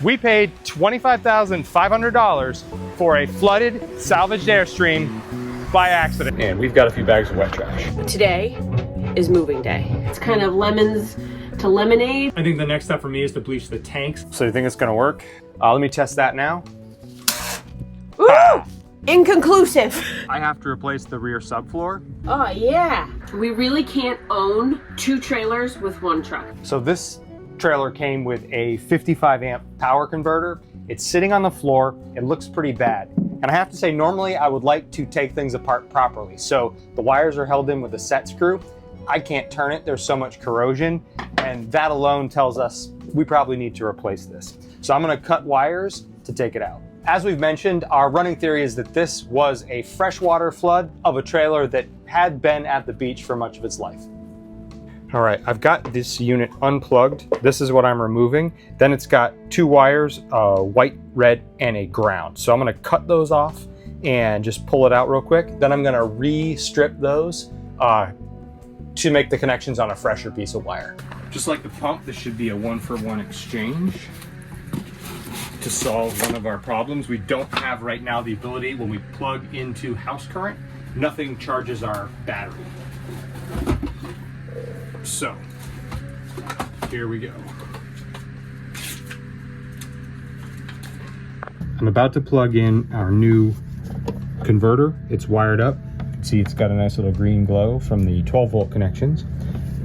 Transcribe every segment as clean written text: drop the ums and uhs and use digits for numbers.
We paid $25,500 for a flooded, salvaged Airstream by accident. And we've got a few bags of wet trash. Today is moving day. It's kind of lemons to lemonade. I think the next step for me is to bleach the tanks. So you think it's gonna work? Let me test that now. Ooh! Ah. Inconclusive. I have to replace the rear subfloor. Oh yeah. We really can't own 2 trailers with 1 truck. So this trailer came with a 55 amp power converter. It's sitting on the floor. It looks pretty bad. And I have to say, normally I would like to take things apart properly. So the wires are held in with a set screw. I can't turn it, there's so much corrosion. And that alone tells us we probably need to replace this. So I'm gonna cut wires to take it out. As we've mentioned, our running theory is that this was a freshwater flood of a trailer that had been at the beach for much of its life. All right, I've got this unit unplugged. This is what I'm removing. Then it's got 2 wires, white, red, and a ground. So I'm gonna cut those off and just pull it out real quick. Then I'm gonna re-strip those to make the connections on a fresher piece of wire. Just like the pump, this should be a 1-for-1 exchange to solve one of our problems. We don't have right now the ability, when we plug into house current, nothing charges our battery. So, here we go. I'm about to plug in our new converter. It's wired up. See, it's got a nice little green glow from the 12-volt connections.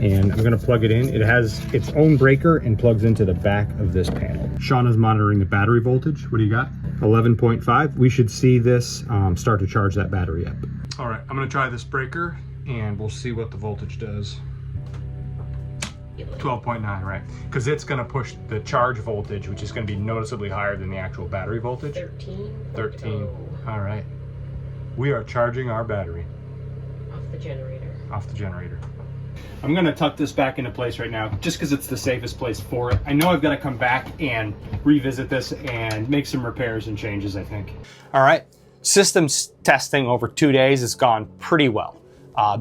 And I'm gonna plug it in. It has its own breaker and plugs into the back of this panel. Shauna's monitoring the battery voltage. What do you got? 11.5. We should see this start to charge that battery up. All right, I'm gonna try this breaker and we'll see what the voltage does. 12.9, right? Because it's gonna push the charge voltage, which is gonna be noticeably higher than the actual battery voltage. 13. All right. We are charging our battery. Off the generator. I'm gonna tuck this back into place right now, just because it's the safest place for it. I know I've got to come back and revisit this and make some repairs and changes, I think. All right, systems testing over 2 days has gone pretty well.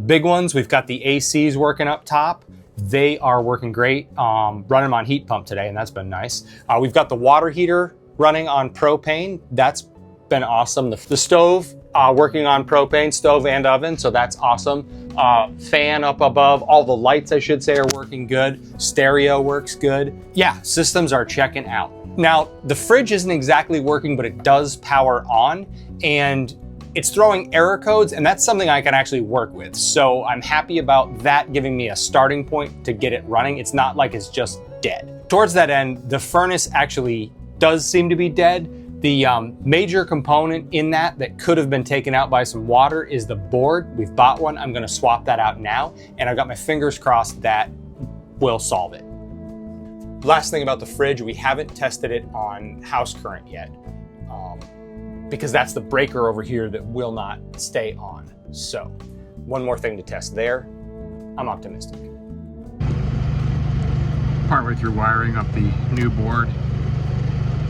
Big ones, we've got the ACs working up top. They are working great. Running them on heat pump today, and that's been nice. We've got the water heater running on propane. That's been awesome. The stove working on propane, stove and oven, so that's awesome. Fan up above, all the lights I should say are working good. Stereo works good. Yeah, systems are checking out. Now, the fridge isn't exactly working, but it does power on, and it's throwing error codes, and that's something I can actually work with. So I'm happy about that giving me a starting point to get it running. It's not like it's just dead. Towards that end, the furnace actually does seem to be dead. The major component in that could have been taken out by some water is the board. We've bought one. I'm gonna swap that out now, and I've got my fingers crossed that will solve it. Last thing about the fridge, we haven't tested it on house current yet, because that's the breaker over here that will not stay on. So one more thing to test there. I'm optimistic. Partway through wiring up the new board.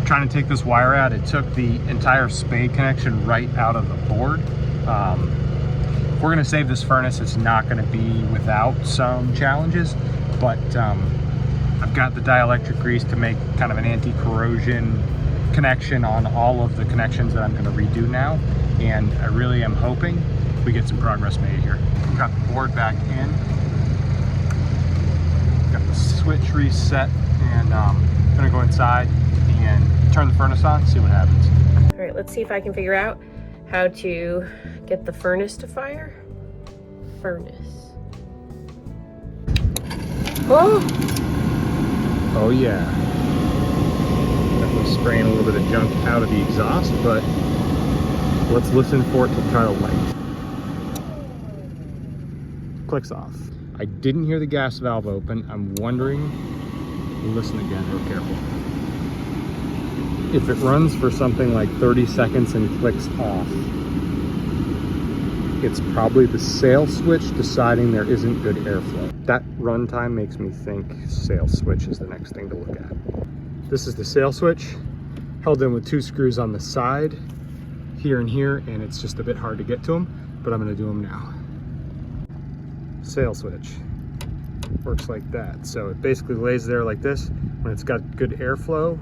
Trying to take this wire out, it took the entire spade connection right out of the board. If we're gonna save this furnace, it's not gonna be without some challenges, but I've got the dielectric grease to make kind of an anti-corrosion connection on all of the connections that I'm gonna redo now, and I really am hoping we get some progress made here. Got the board back in, got the switch reset, and I'm gonna go inside and turn the furnace on, see what happens. All right, let's see if I can figure out how to get the furnace to fire. Furnace. Oh! Oh yeah. Definitely spraying a little bit of junk out of the exhaust, but let's listen for it to try to light. Clicks off. I didn't hear the gas valve open. I'm wondering, listen again, real careful. If it runs for something like 30 seconds and clicks off, it's probably the sail switch deciding there isn't good airflow. That runtime makes me think sail switch is the next thing to look at. This is the sail switch, held in with 2 screws on the side, here and here, and it's just a bit hard to get to them, but I'm gonna do them now. Sail switch works like that. So it basically lays there like this. When it's got good airflow,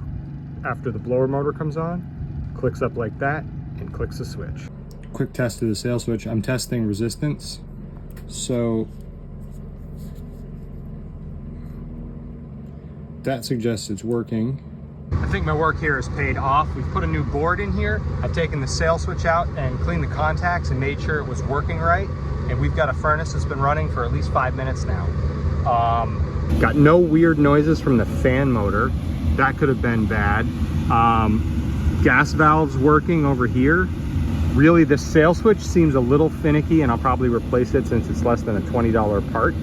after the blower motor comes on, clicks up like that, and clicks the switch. Quick test of the sail switch. I'm testing resistance. So that suggests it's working. I think my work here has paid off. We've put a new board in here. I've taken the sail switch out and cleaned the contacts and made sure it was working right. And we've got a furnace that's been running for at least 5 minutes now. Got no weird noises from the fan motor. That could have been bad. Gas valves working over here. Really, the sail switch seems a little finicky, and I'll probably replace it since it's less than a $20 part.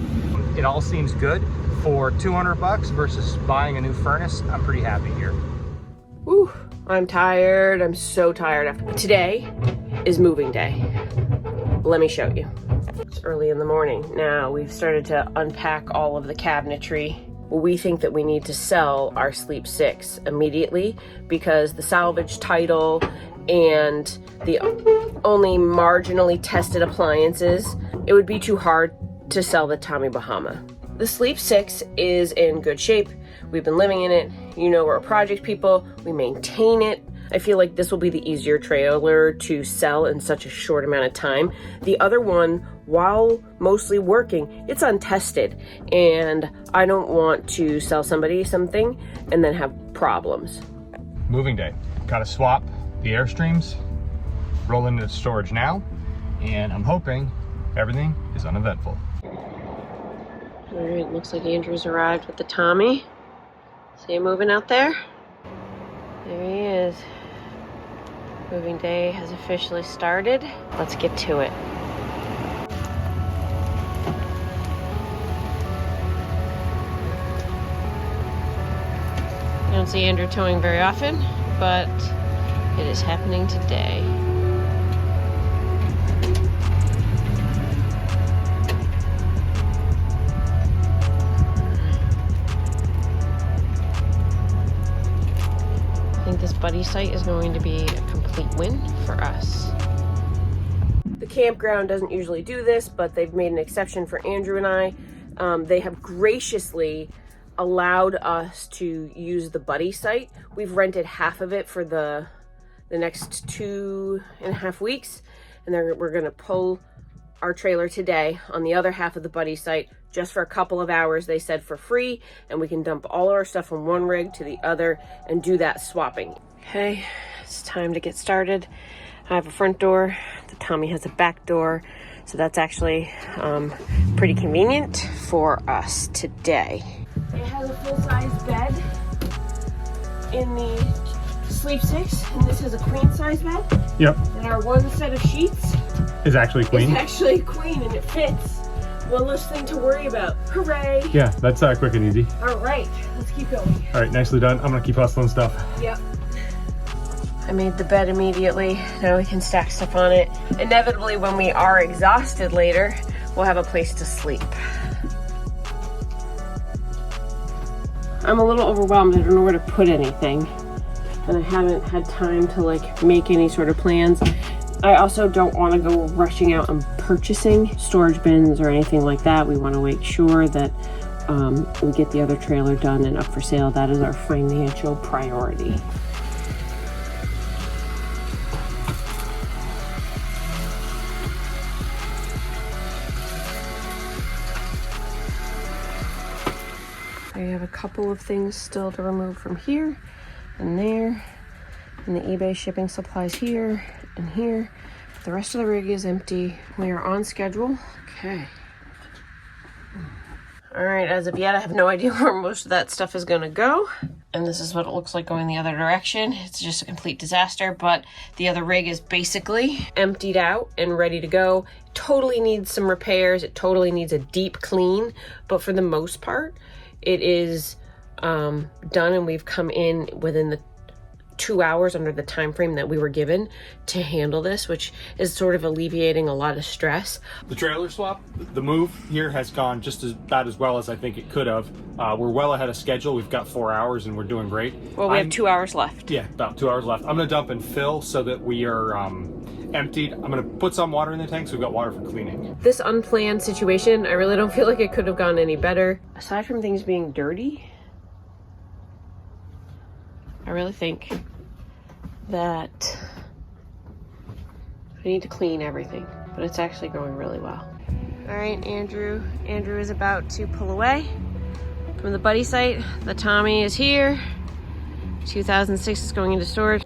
It all seems good. For 200 bucks versus buying a new furnace, I'm pretty happy here. Whew, I'm tired. I'm so tired. Today is moving day. Let me show you. It's early in the morning. Now we've started to unpack all of the cabinetry. We think that we need to sell our Sleep 6 immediately because the salvage title and the only marginally tested appliances, it would be too hard to sell the Tommy Bahama. The Sleep 6 is in good shape. We've been living in it. You know, we're project people. We maintain it. I feel like this will be the easier trailer to sell in such a short amount of time. The other one, while mostly working, it's untested. And I don't want to sell somebody something and then have problems. Moving day. Got to swap the Airstreams, roll into storage now, and I'm hoping everything is uneventful. All right, looks like Andrew's arrived with the Tommy. See him moving out there? There he is. Moving day has officially started. Let's get to it. I don't see Andrew towing very often, but it is happening today. I think this buddy site is going to be a complete win for us. The campground doesn't usually do this, but they've made an exception for Andrew and I. They have graciously allowed us to use the buddy site. We've rented half of it for the next 2.5 weeks, and then we're gonna pull our trailer today on the other half of the buddy site just for a couple of hours, they said, for free, and we can dump all our stuff from one rig to the other and do that swapping. Okay, it's time to get started. I have a front door, the Tommy has a back door, so that's actually pretty convenient for us today. It has a full-size bed in the Sleep 6, and this is a queen-size bed. Yep. And our one set of sheets is actually queen. It's actually queen, and it fits. One less thing to worry about. Hooray! Yeah, that's quick and easy. All right, let's keep going. All right, nicely done. I'm gonna keep hustling stuff. Yep. I made the bed immediately. Now we can stack stuff on it. Inevitably, when we are exhausted later, we'll have a place to sleep. I'm a little overwhelmed. I don't know where to put anything. And I haven't had time to like make any sort of plans. I also don't want to go rushing out and purchasing storage bins or anything like that. We want to make sure that we get the other trailer done and up for sale. That is our financial priority. I have a couple of things still to remove from here and there, and the eBay shipping supplies here and here. The rest of the rig is empty. We are on schedule. Okay. All right, as of yet, I have no idea where most of that stuff is gonna go. And this is what it looks like going the other direction. It's just a complete disaster, but the other rig is basically emptied out and ready to go. It totally needs some repairs. It totally needs a deep clean, but for the most part, it is done, and we've come in within the 2 hours under the time frame that we were given to handle this, which is sort of alleviating a lot of stress. The trailer swap, the move here has gone just about as well as I think it could have. We're well ahead of schedule. We've got 4 hours and we're doing great. Well, we have 2 hours left. Yeah, about 2 hours left. I'm gonna dump and fill so that we are emptied. I'm gonna put some water in the tank so we've got water for cleaning. This unplanned situation, I really don't feel like it could have gone any better. Aside from things being dirty, I really think that we need to clean everything, but it's actually going really well. All right, Andrew is about to pull away from the buddy site. The Tommy is here. 2006 is going into storage.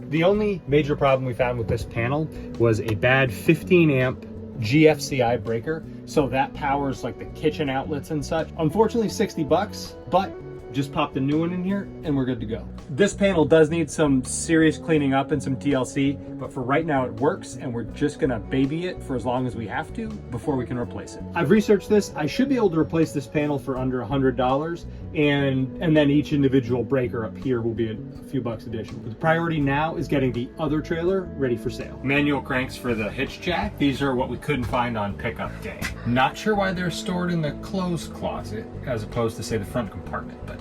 The only major problem we found with this panel was a bad 15 amp GFCI breaker. So that powers like the kitchen outlets and such. Unfortunately, 60 bucks, but just pop the new one in here and we're good to go. This panel does need some serious cleaning up and some TLC, but for right now it works and we're just gonna baby it for as long as we have to before we can replace it. I've researched this. I should be able to replace this panel for under $100 and then each individual breaker up here will be a few bucks additional. But the priority now is getting the other trailer ready for sale. Manual cranks for the hitch jack. These are what we couldn't find on pickup day. Not sure why they're stored in the clothes closet as opposed to say the front compartment, but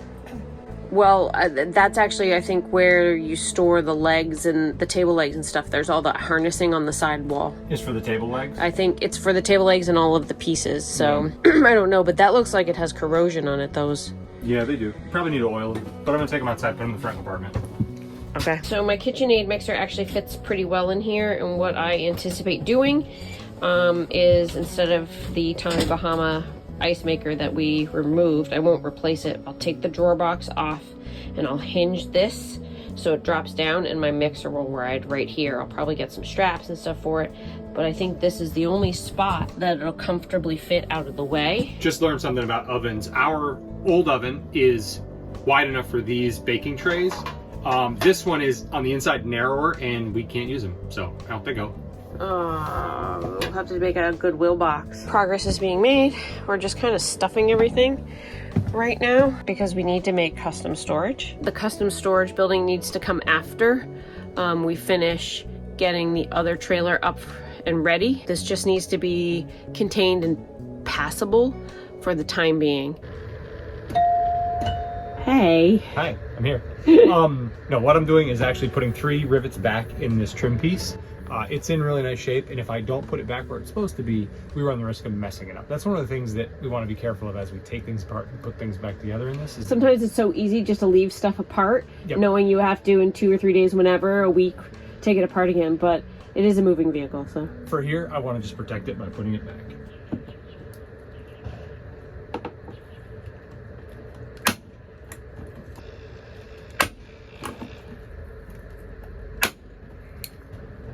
Well, that's actually, I think, where you store the legs and the table legs and stuff. There's all that harnessing on the side wall. it's for the table legs. I think it's for the table legs and all of the pieces. So I don't know, but that looks like it has corrosion on it, those. Yeah, they do. Probably need to oil them, but I'm gonna take them outside, put them in the front compartment. Okay. So my KitchenAid mixer actually fits pretty well in here, and what I anticipate doing is instead of the Tommy Bahama ice maker that we removed, I won't replace it. I'll take the drawer box off and I'll hinge this so it drops down and my mixer will ride right here. I'll probably get some straps and stuff for it, but I think this is the only spot that it'll comfortably fit out of the way. Just learned something about ovens. Our old oven is wide enough for these baking trays. This one is on the inside narrower and we can't use them, so out they go. We'll have to make a Goodwill box. Progress is being made. We're just kind of stuffing everything right now because we need to make custom storage. The custom storage building needs to come after we finish getting the other trailer up and ready. This just needs to be contained and passable for the time being. Hey. Hi, I'm here. No, what I'm doing is actually putting 3 rivets back in this trim piece. It's in really nice shape, and if I don't put it back where it's supposed to be, we run the risk of messing it up. That's one of the things that we want to be careful of as we take things apart and put things back together in this. Sometimes it's so easy just to leave stuff apart, Yep. knowing you have to in 2 or 3 days, whenever, a week, take it apart again, but it is a moving vehicle, so. For here, I want to just protect it by putting it back.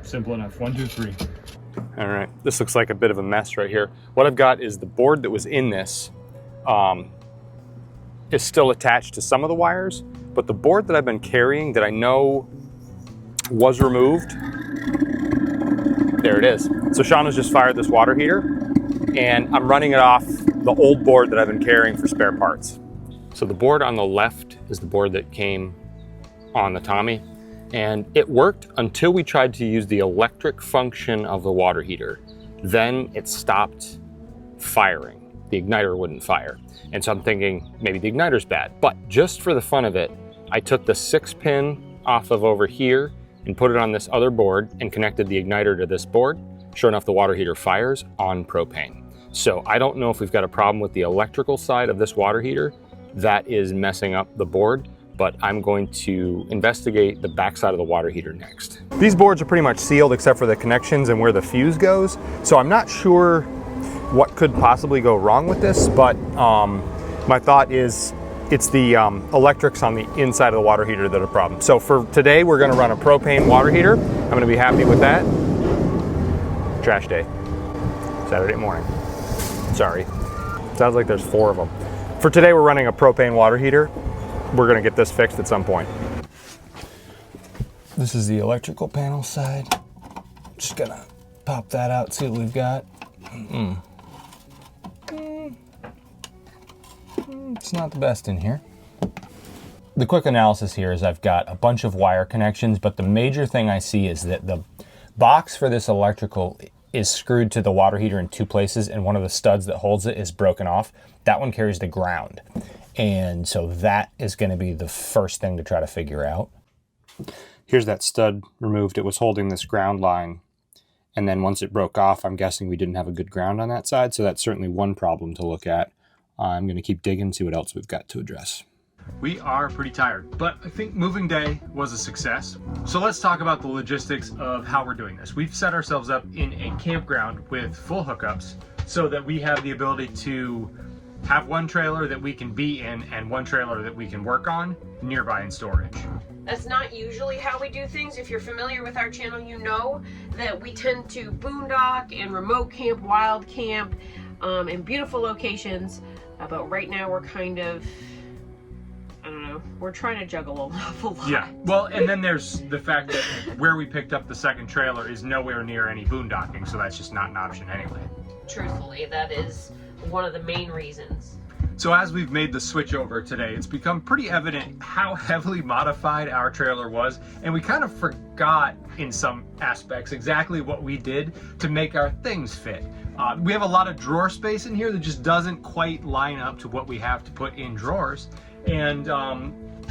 Simple enough. 1, 2, 3. All right, this looks like a bit of a mess right here. What I've got is the board that was in this is still attached to some of the wires, but the board that I've been carrying that I know was removed, there it is. So Sean has just fired this water heater and I'm running it off the old board that I've been carrying for spare parts. So the board on the left is the board that came on the Tommy. And it worked until we tried to use the electric function of the water heater. Then it stopped firing. The igniter wouldn't fire. And so I'm thinking maybe the igniter's bad. But just for the fun of it, I took the 6-pin off of over here and put it on this other board and connected the igniter to this board. Sure enough, the water heater fires on propane. So I don't know if we've got a problem with the electrical side of this water heater that is messing up the board, but I'm going to investigate the backside of the water heater next. These boards are pretty much sealed except for the connections and where the fuse goes. So I'm not sure what could possibly go wrong with this, but my thought is it's the electrics on the inside of the water heater that are a problem. So for today, we're gonna run a propane water heater. I'm gonna be happy with that. Trash day, Saturday morning. Sorry, sounds like there's 4 of them. For today, we're running a propane water heater. We're gonna get this fixed at some point. This is the electrical panel side. Just gonna pop that out, see what we've got. It's not the best in here. The quick analysis here is I've got a bunch of wire connections, but the major thing I see is that the box for this electrical is screwed to the water heater in 2 places, and one of the studs that holds it is broken off. That one carries the ground. And so that is going to be the first thing to try to figure out. Here's that stud removed. It was holding this ground line. And then once it broke off, I'm guessing we didn't have a good ground on that side. So that's certainly one problem to look at. I'm going to keep digging, see what else we've got to address. We are pretty tired, but I think moving day was a success. So let's talk about the logistics of how we're doing this. We've set ourselves up in a campground with full hookups so that we have the ability to have one trailer that we can be in and one trailer that we can work on nearby in storage. That's not usually how we do things. If you're familiar with our channel, you know that we tend to boondock and remote camp, wild camp, in beautiful locations. But right now we're kind of, I don't know, we're trying to juggle an awful lot. Yeah, well, and then there's the fact that where we picked up the second trailer is nowhere near any boondocking, so that's just not an option anyway. Truthfully, that is one of the main reasons. So as we've made the switch over today, it's become pretty evident how heavily modified our trailer was, and we kind of forgot in some aspects exactly what we did to make our things fit. We have a lot of drawer space in here that just doesn't quite line up to what we have to put in drawers. And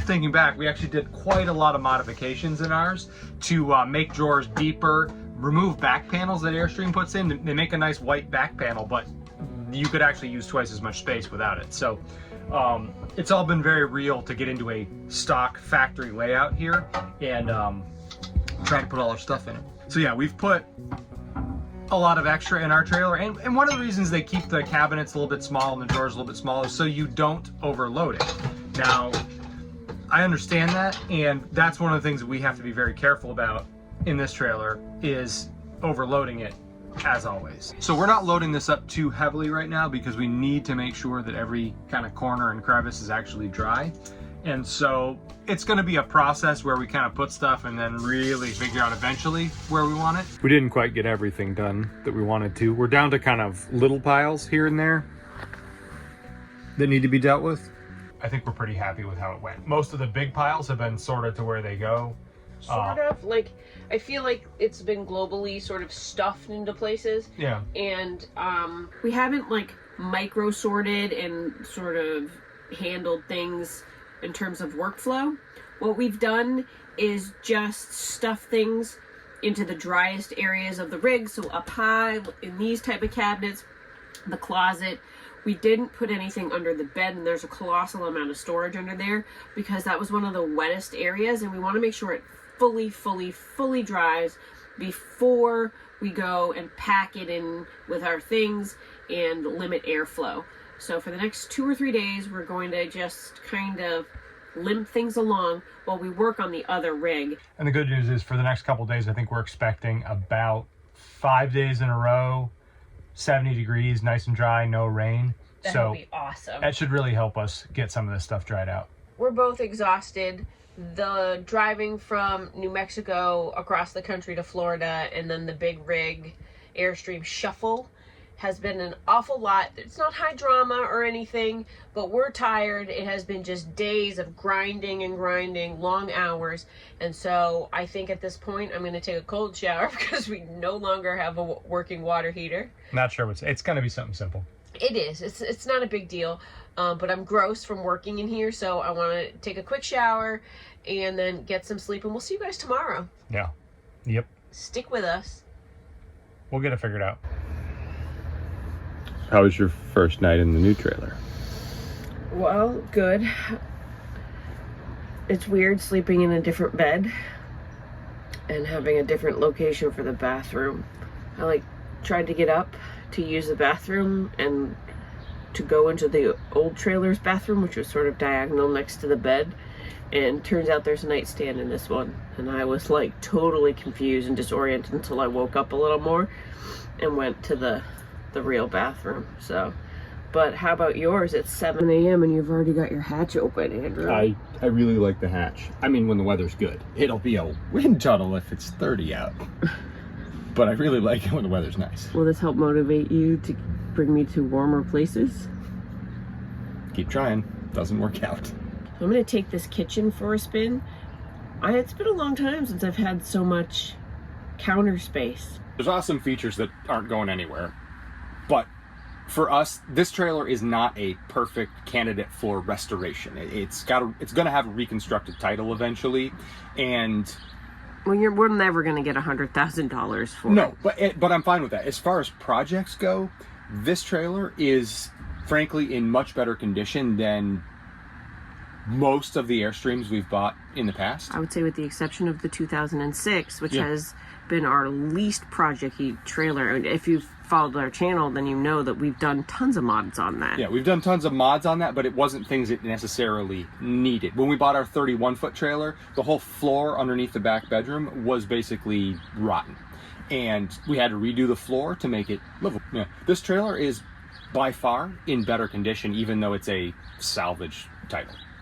thinking back, we actually did quite a lot of modifications in ours to make drawers deeper, remove back panels that Airstream puts in. They make a nice white back panel, but you could actually use twice as much space without it. So it's all been very real to get into a stock factory layout here and try to put all our stuff in it. So yeah, we've put a lot of extra in our trailer, and one of the reasons they keep the cabinets a little bit small and the drawers a little bit smaller so you don't overload it. Now, I understand that, and that's one of the things that we have to be very careful about in this trailer is overloading it, as always. So we're not loading this up too heavily right now because we need to make sure that every kind of corner and crevice is actually dry. And so it's going to be a process where we kind of put stuff and then really figure out eventually where we want it. We didn't quite get everything done that we wanted to. We're down to kind of little piles here and there that need to be dealt with. I think we're pretty happy with how it went. Most of the big piles have been sorted to where they go. Sort of, like, I feel like it's been globally sort of stuffed into places. Yeah. And we haven't like micro sorted and sort of handled things in terms of workflow. What we've done is just stuff things into the driest areas of the rig. So up high in these type of cabinets, the closet. We didn't put anything under the bed, and there's a colossal amount of storage under there because that was one of the wettest areas, and we want to make sure it fully dries before we go and pack it in with our things and limit airflow. So for the next 2 or 3 days, we're going to just kind of limp things along while we work on the other rig. And the good news is for the next couple of days, I think we're expecting about 5 days in a row, 70 degrees, nice and dry, no rain. That would be awesome. That should really help us get some of this stuff dried out. We're both exhausted. The driving from New Mexico across the country to Florida and then the big rig Airstream shuffle has been an awful lot. It's not high drama or anything, but we're tired. It has been just days of grinding and grinding, long hours. And so I think at this point I'm going to take a cold shower because we no longer have a working water heater. Not sure what's, it's going to be something simple. It is. It's not a big deal, but I'm gross from working in here, so I want to take a quick shower and then get some sleep, and we'll see you guys tomorrow. Yeah. Yep. Stick with us. We'll get it figured out. How was your first night in the new trailer? Well, good. It's weird sleeping in a different bed and having a different location for the bathroom. I tried to get up to use the bathroom and to go into the old trailer's bathroom, which was sort of diagonal next to the bed, and turns out there's a nightstand in this one, and I was totally confused and disoriented until I woke up a little more and went to the real bathroom. So, but how about yours? It's 7 a.m. and you've already got your hatch open, Andrew. I really like the hatch. I mean, when the weather's good. It'll be a wind tunnel if it's 30 out. But I really like it when the weather's nice. Will this help motivate you to bring me to warmer places? Keep trying. Doesn't work out. I'm gonna take this kitchen for a spin. It's been a long time since I've had so much counter space. There's awesome features that aren't going anywhere, but for us, this trailer is not a perfect candidate for restoration. It's going to have a reconstructed title eventually, and Well, we're never going to get $100,000 for it. No, but I'm fine with that. As far as projects go, this trailer is frankly in much better condition than most of the Airstreams we've bought in the past. I would say with the exception of the 2006, which has been our least project-y trailer. And if you've followed our channel, then you know that we've done tons of mods on that. Yeah, we've done tons of mods on that, but it wasn't things it necessarily needed. When we bought our 31-foot trailer, the whole floor underneath the back bedroom was basically rotten. And we had to redo the floor to make it livable. Yeah. This trailer is by far in better condition, even though it's a salvage title.